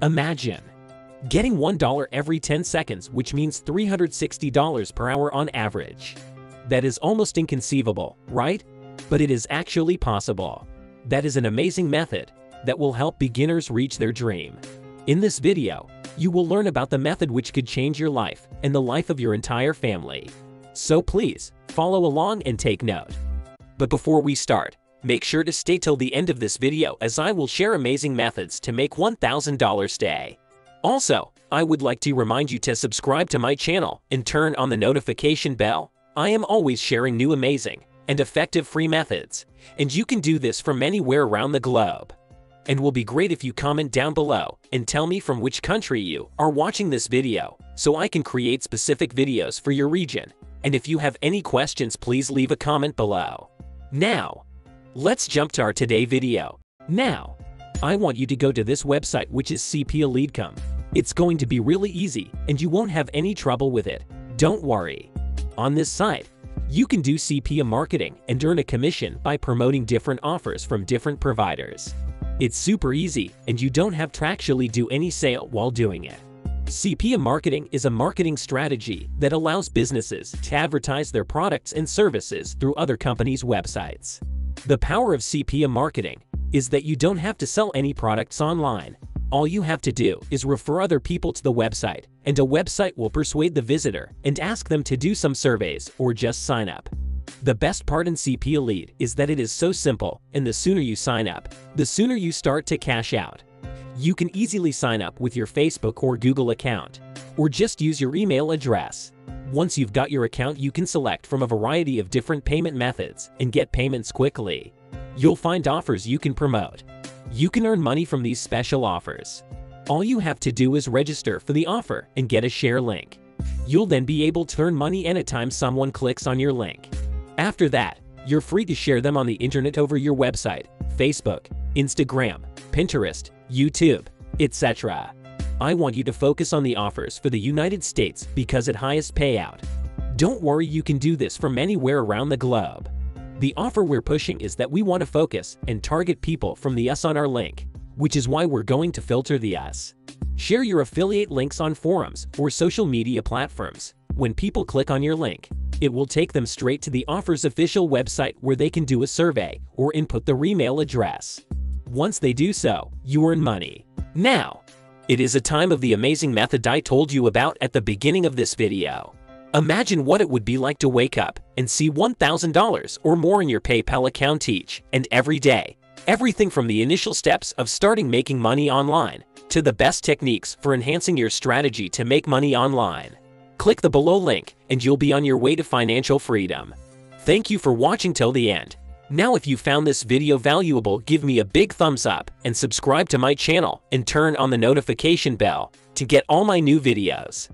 Imagine getting $1 every 10 seconds, which means $360 per hour on average. That is almost inconceivable, right? But it is actually possible. That is an amazing method that will help beginners reach their dream. In this video, you will learn about the method which could change your life and the life of your entire family. So please, follow along and take note. But before we start, make sure to stay till the end of this video as I will share amazing methods to make $1,000 stay. Also, I would like to remind you to subscribe to my channel and turn on the notification bell. I am always sharing new amazing and effective free methods, and you can do this from anywhere around the globe. And will be great if you comment down below and tell me from which country you are watching this video so I can create specific videos for your region. And if you have any questions, please leave a comment below. Now, let's jump to our today video. Now, I want you to go to this website, which is CPA.com. It's going to be really easy and you won't have any trouble with it. Don't worry. On this site, you can do CPA marketing and earn a commission by promoting different offers from different providers. It's super easy and you don't have to actually do any sale while doing it. CPA marketing is a marketing strategy that allows businesses to advertise their products and services through other companies' websites. The power of CPA marketing is that you don't have to sell any products online. All you have to do is refer other people to the website, and a website will persuade the visitor and ask them to do some surveys or just sign up. The best part in CPA Lead is that it is so simple, and the sooner you sign up, the sooner you start to cash out. You can easily sign up with your Facebook or Google account, or just use your email address. Once you've got your account, you can select from a variety of different payment methods and get payments quickly. You'll find offers you can promote. You can earn money from these special offers. All you have to do is register for the offer and get a share link. You'll then be able to earn money anytime someone clicks on your link. After that, you're free to share them on the internet over your website, Facebook, Instagram, Pinterest, YouTube, etc. I want you to focus on the offers for the United States because at highest payout. Don't worry, you can do this from anywhere around the globe. The offer we're pushing is that we want to focus and target people from the US on our link, which is why we're going to filter the US. Share your affiliate links on forums or social media platforms. When people click on your link, it will take them straight to the offer's official website where they can do a survey or input their email address. Once they do so, you earn money. Now, it is a time of the amazing method I told you about at the beginning of this video. Imagine what it would be like to wake up and see $1,000 or more in your PayPal account each and every day. Everything from the initial steps of starting making money online to the best techniques for enhancing your strategy to make money online. Click the below link and you'll be on your way to financial freedom. Thank you for watching till the end. Now if you found this video valuable, give me a big thumbs up and subscribe to my channel and turn on the notification bell to get all my new videos.